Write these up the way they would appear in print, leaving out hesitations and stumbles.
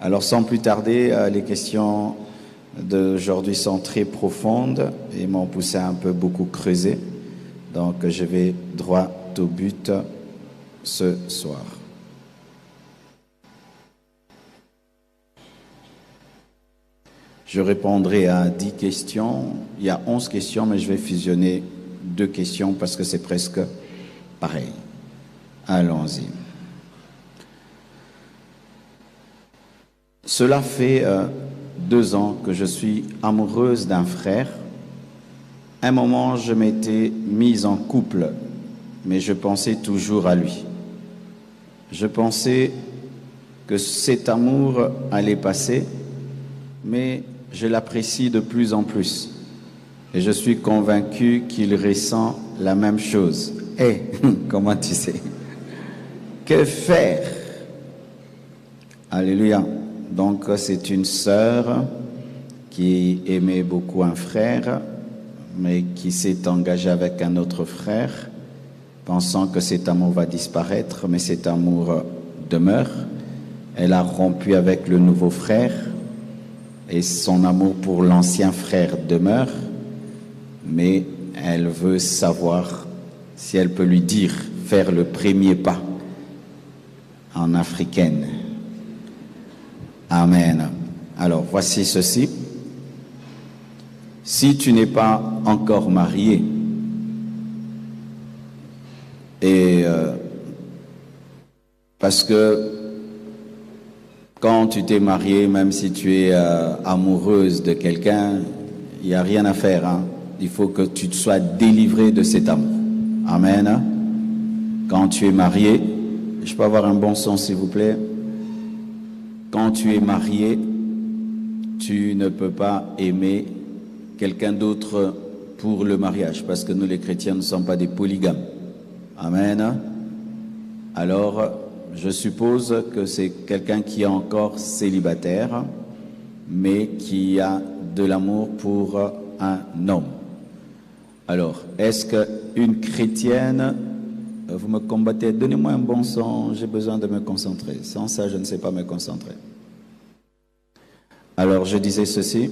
Alors sans plus tarder, les questions d'aujourd'hui sont très profondes et m'ont poussé à un peu beaucoup creuser. Donc je vais droit au but ce soir. Je répondrai à 10 questions. Il y a 11 questions, mais je vais fusionner 2 questions parce que c'est presque pareil. Allons-y. Cela fait 2 ans que je suis amoureuse d'un frère. Un moment, je m'étais mise en couple, mais je pensais toujours à lui. Je pensais que cet amour allait passer, mais je l'apprécie de plus en plus. Et je suis convaincu qu'il ressent la même chose. Eh, comment tu sais? Que faire? Alléluia. Donc, c'est une sœur qui aimait beaucoup un frère, mais qui s'est engagée avec un autre frère, pensant que cet amour va disparaître, mais cet amour demeure. Elle a rompu avec le nouveau frère, et son amour pour l'ancien frère demeure, mais elle veut savoir si elle peut lui dire, faire le premier pas en africaine. Amen. Alors, voici ceci. Si tu n'es pas encore marié, et parce que quand tu t'es marié, même si tu es amoureuse de quelqu'un, il n'y a rien à faire. Hein? Il faut que tu te sois délivré de cet amour. Amen. Quand tu es marié, je peux avoir un bon son s'il vous plaît? Quand tu es marié, tu ne peux pas aimer quelqu'un d'autre pour le mariage, parce que nous les chrétiens ne sommes pas des polygames. Amen. Alors, je suppose que c'est quelqu'un qui est encore célibataire, mais qui a de l'amour pour un homme. Alors, est-ce qu'une chrétienne, vous me combattez, donnez-moi un bon son, j'ai besoin de me concentrer. Sans ça, je ne sais pas me concentrer. Alors, je disais ceci.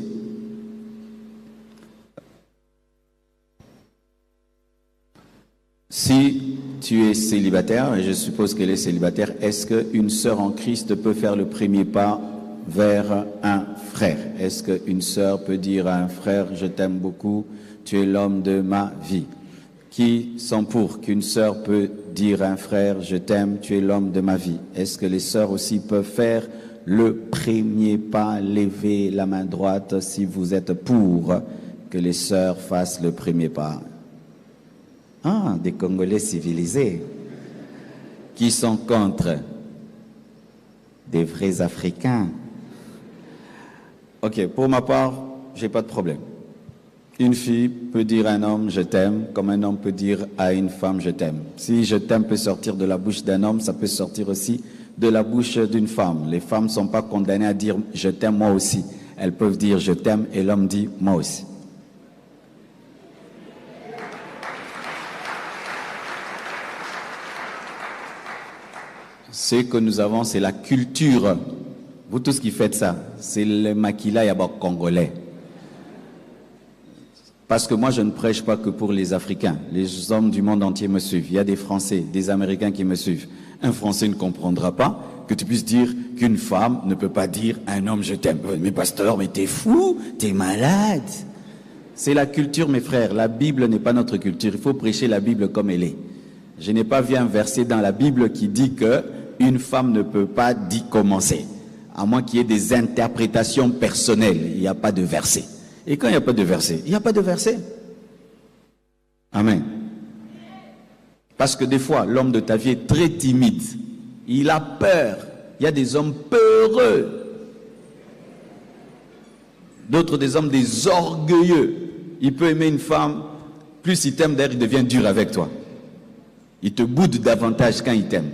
Si tu es célibataire, et je suppose qu'elle est célibataire, est-ce qu'une sœur en Christ peut faire le premier pas vers un frère? Est-ce qu'une sœur peut dire à un frère, je t'aime beaucoup, tu es l'homme de ma vie? Qui sont pour qu'une sœur peut dire à un frère, je t'aime, tu es l'homme de ma vie? Est-ce que les sœurs aussi peuvent faire le premier pas, lever la main droite si vous êtes pour que les sœurs fassent le premier pas? Ah, des Congolais civilisés qui sont contre des vrais Africains. Ok, pour ma part, j'ai pas de problème. Une fille peut dire à un homme je t'aime, comme un homme peut dire à une femme je t'aime. Si je t'aime peut sortir de la bouche d'un homme, ça peut sortir aussi de la bouche d'une femme. Les femmes ne sont pas condamnées à dire je t'aime moi aussi. Elles peuvent dire je t'aime et l'homme dit moi aussi. Ce que nous avons, c'est la culture. Vous tous qui faites ça, c'est le maquila yaba congolais. Parce que moi, je ne prêche pas que pour les Africains. Les hommes du monde entier me suivent. Il y a des Français, des Américains qui me suivent. Un Français ne comprendra pas que tu puisses dire qu'une femme ne peut pas dire à un homme je t'aime. Mais pasteur, mais t'es fou, t'es malade. C'est la culture, mes frères. La Bible n'est pas notre culture. Il faut prêcher la Bible comme elle est. Je n'ai pas vu un verset dans la Bible qui dit que une femme ne peut pas commencer. À moins qu'il y ait des interprétations personnelles. Il n'y a pas de verset. Et quand il n'y a pas de verset, il n'y a pas de verset. Amen. Parce que des fois, l'homme de ta vie est très timide. Il a peur. Il y a des hommes peureux. D'autres des hommes des orgueilleux. Il peut aimer une femme, plus il t'aime, d'ailleurs il devient dur avec toi. Il te boude davantage quand il t'aime.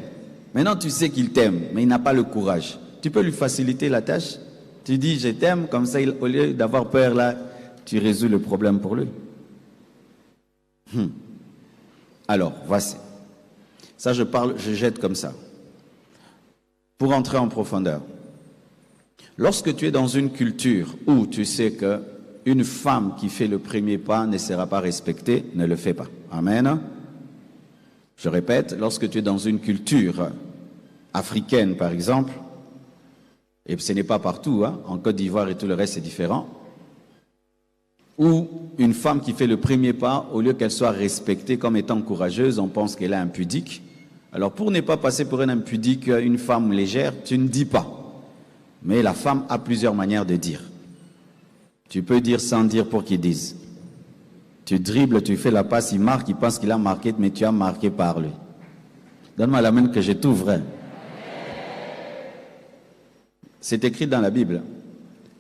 Maintenant tu sais qu'il t'aime, mais il n'a pas le courage. Tu peux lui faciliter la tâche. Tu dis je t'aime, comme ça au lieu d'avoir peur là, tu résous le problème pour lui. Alors, voici. Ça je jette comme ça. Pour entrer en profondeur. Lorsque tu es dans une culture où tu sais que une femme qui fait le premier pas ne sera pas respectée, ne le fais pas. Amen. Je répète, lorsque tu es dans une culture africaine, par exemple, et ce n'est pas partout, hein, en Côte d'Ivoire et tout le reste c'est différent, où une femme qui fait le premier pas, au lieu qu'elle soit respectée comme étant courageuse, on pense qu'elle est impudique. Alors pour ne pas passer pour une impudique, une femme légère, tu ne dis pas. Mais la femme a plusieurs manières de dire. Tu peux dire sans dire pour qu'il dise. Tu dribbles, tu fais la passe, il marque, il pense qu'il a marqué, mais tu as marqué par lui. Donne-moi la main que je t'ouvre. C'est écrit dans la Bible.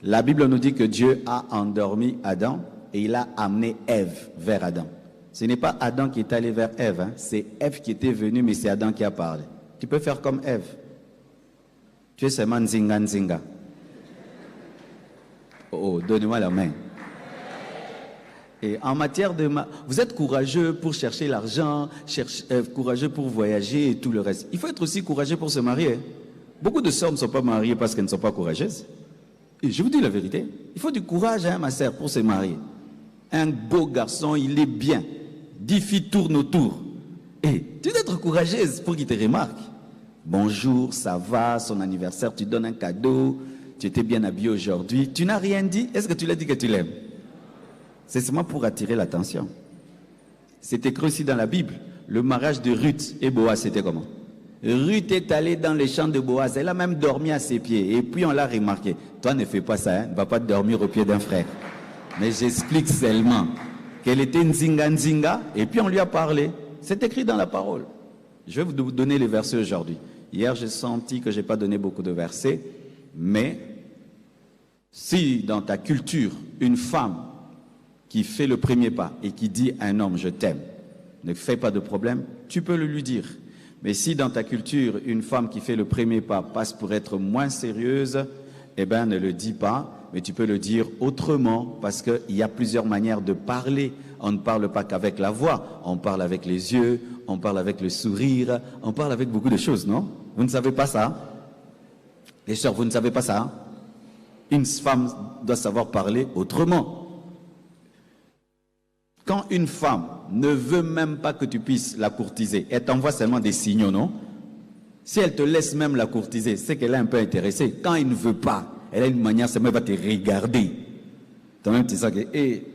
La Bible nous dit que Dieu a endormi Adam et il a amené Ève vers Adam. Ce n'est pas Adam qui est allé vers Ève, hein. C'est Ève qui était venue, mais c'est Adam qui a parlé. Tu peux faire comme Ève. Tu es seulement nzinga nzinga. Oh, donnez-moi la main. Et en matière de... Vous êtes courageux pour chercher l'argent, courageux pour voyager et tout le reste. Il faut être aussi courageux pour se marier. Beaucoup de sœurs ne sont pas mariées parce qu'elles ne sont pas courageuses. Et je vous dis la vérité. Il faut du courage, hein, ma sœur, pour se marier. Un beau garçon, il est bien. 10 filles tournent autour. Et tu dois être courageuse pour qu'il te remarque. Bonjour, ça va, son anniversaire, tu donnes un cadeau, tu étais bien habillé aujourd'hui. Tu n'as rien dit. Est-ce que tu l'as dit que tu l'aimes? C'est seulement pour attirer l'attention. C'est écrit aussi dans la Bible. Le mariage de Ruth et Boaz, c'était comment? Ruth est allée dans les champs de Boaz. Elle a même dormi à ses pieds. Et puis on l'a remarqué. Toi, ne fais pas ça. Hein? Ne va pas dormir au pied d'un frère. Mais j'explique seulement qu'elle était nzinga nzinga. Et puis on lui a parlé. C'est écrit dans la parole. Je vais vous donner les versets aujourd'hui. Hier, j'ai senti que je n'ai pas donné beaucoup de versets. Mais si dans ta culture, une femme qui fait le premier pas et qui dit à un homme « je t'aime », ne fais pas de problème, tu peux le lui dire. Mais si dans ta culture, une femme qui fait le premier pas passe pour être moins sérieuse, eh bien ne le dis pas, mais tu peux le dire autrement, parce qu'il y a plusieurs manières de parler. On ne parle pas qu'avec la voix, on parle avec les yeux, on parle avec le sourire, on parle avec beaucoup de choses, non? Vous ne savez pas ça? Les sœurs, vous ne savez pas ça? Une femme doit savoir parler autrement. Quand une femme ne veut même pas que tu puisses la courtiser, elle t'envoie seulement des signaux, non? Si elle te laisse même la courtiser, c'est qu'elle est un peu intéressée. Quand il ne veut pas, elle a une manière, seulement elle va te regarder. Toi-même, tu sais que... Et...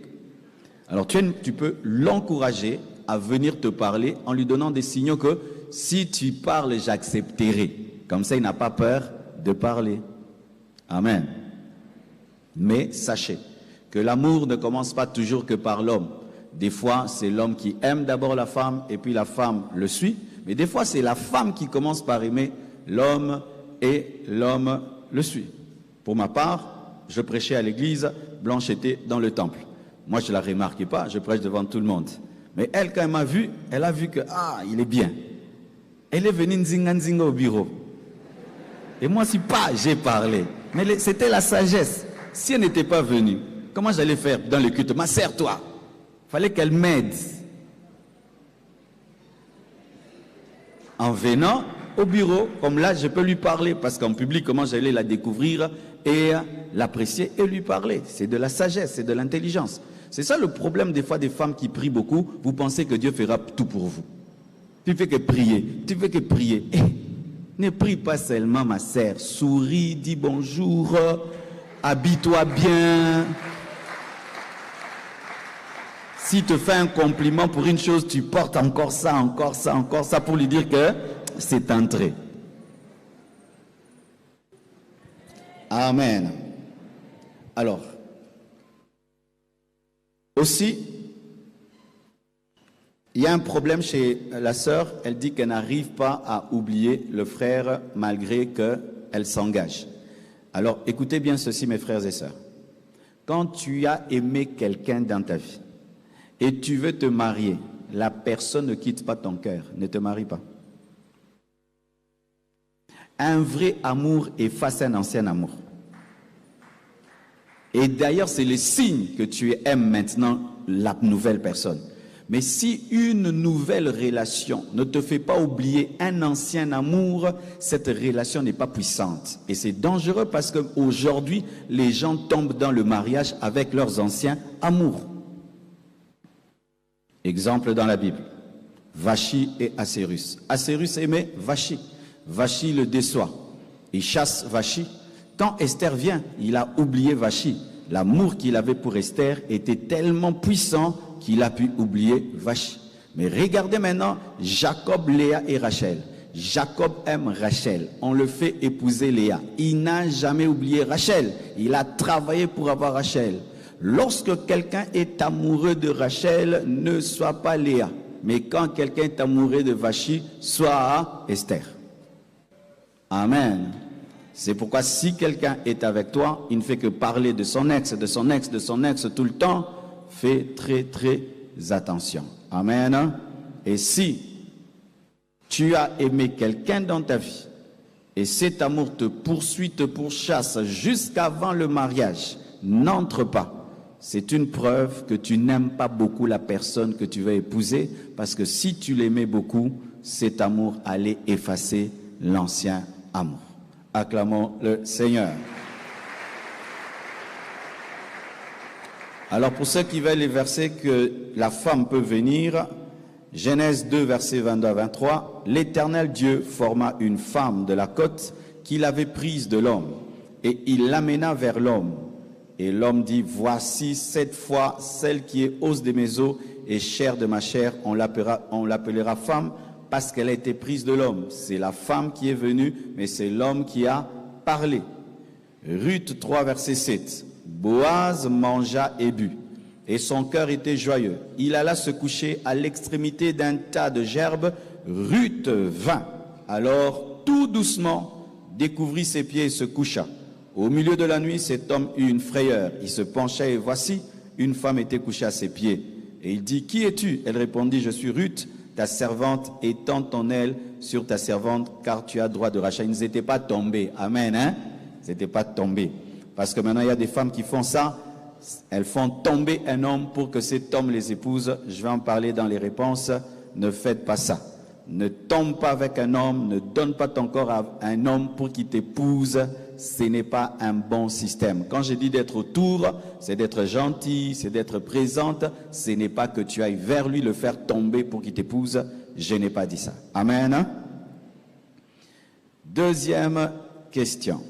Alors tu peux l'encourager à venir te parler en lui donnant des signaux que si tu parles, j'accepterai. Comme ça, il n'a pas peur de parler. Amen. Mais sachez que l'amour ne commence pas toujours que par l'homme. Des fois, c'est l'homme qui aime d'abord la femme et puis la femme le suit. Mais des fois, c'est la femme qui commence par aimer l'homme et l'homme le suit. Pour ma part, je prêchais à l'église, Blanche était dans le temple. Moi, je ne la remarquais pas, je prêche devant tout le monde. Mais elle, quand elle m'a vu, elle a vu que, ah, il est bien. Elle est venue nzinga nzinga au bureau. Et moi, si pas, j'ai parlé. Mais c'était la sagesse. Si elle n'était pas venue, comment j'allais faire dans le culte? Ma sœur, toi, il fallait qu'elle m'aide. En venant au bureau, comme là, je peux lui parler, parce qu'en public, comment j'allais la découvrir et l'apprécier et lui parler. C'est de la sagesse, c'est de l'intelligence. C'est ça le problème des fois des femmes qui prient beaucoup. Vous pensez que Dieu fera tout pour vous. Tu fais que prier, tu fais que prier. Et ne prie pas seulement, ma sœur. Souris, dis bonjour, habille-toi bien. Si te fait un compliment pour une chose, tu portes encore ça, encore ça, encore ça pour lui dire que c'est entré. Amen. Alors, aussi, il y a un problème chez la sœur. Elle dit qu'elle n'arrive pas à oublier le frère malgré qu'elle s'engage. Alors, écoutez bien ceci, mes frères et sœurs. Quand tu as aimé quelqu'un dans ta vie et tu veux te marier, la personne ne quitte pas ton cœur. Ne te marie pas. Un vrai amour efface un ancien amour. Et d'ailleurs, c'est le signe que tu aimes maintenant la nouvelle personne. Mais si une nouvelle relation ne te fait pas oublier un ancien amour, cette relation n'est pas puissante. Et c'est dangereux parce qu'aujourd'hui, les gens tombent dans le mariage avec leurs anciens amours. Exemple dans la Bible, Vachi et Assérus. Assérus aimait Vachi. Vachi le déçoit. Il chasse Vachi. Quand Esther vient, il a oublié Vachi. L'amour qu'il avait pour Esther était tellement puissant qu'il a pu oublier Vachi. Mais regardez maintenant Jacob, Léa et Rachel. Jacob aime Rachel. On le fait épouser Léa. Il n'a jamais oublié Rachel. Il a travaillé pour avoir Rachel. Lorsque quelqu'un est amoureux de Rachel, ne sois pas Léa. Mais quand quelqu'un est amoureux de Vachi, sois Esther. Amen. C'est pourquoi si quelqu'un est avec toi, il ne fait que parler de son ex, de son ex, de son ex tout le temps, fais très attention. Amen. Et si tu as aimé quelqu'un dans ta vie, et cet amour te poursuit, te pourchasse jusqu'avant le mariage, n'entre pas. C'est une preuve que tu n'aimes pas beaucoup la personne que tu vas épouser, parce que si tu l'aimais beaucoup, cet amour allait effacer l'ancien amour. Acclamons le Seigneur. Alors pour ceux qui veulent les versets que la femme peut venir, Genèse 2, versets 22 à 23, l'Éternel Dieu forma une femme de la côte qu'il avait prise de l'homme, et il l'amena vers l'homme. Et l'homme dit, voici cette fois celle qui est os de mes os et chair de ma chair, on l'appellera femme, parce qu'elle a été prise de l'homme. C'est la femme qui est venue, mais c'est l'homme qui a parlé. Ruth 3, verset 7. Boaz mangea et but, et son cœur était joyeux. Il alla se coucher à l'extrémité d'un tas de gerbes. Ruth vint. Alors, tout doucement, découvrit ses pieds et se coucha. Au milieu de la nuit, cet homme eut une frayeur. Il se pencha et voici, une femme était couchée à ses pieds. Et il dit, qui es-tu? Elle répondit, je suis Ruth, ta servante, étends ton aile sur ta servante, car tu as droit de rachat. Ils n'étaient pas tombés. Amen, hein? Ils n'étaient pas tombés. Parce que maintenant, il y a des femmes qui font ça. Elles font tomber un homme pour que cet homme les épouse. Je vais en parler dans les réponses. Ne faites pas ça. Ne tombe pas avec un homme. Ne donne pas ton corps à un homme pour qu'il t'épouse. Ce n'est pas un bon système. Quand je dis d'être autour, c'est d'être gentil, c'est d'être présente. Ce n'est pas que tu ailles vers lui le faire tomber pour qu'il t'épouse. Je n'ai pas dit ça. Amen. Deuxième question.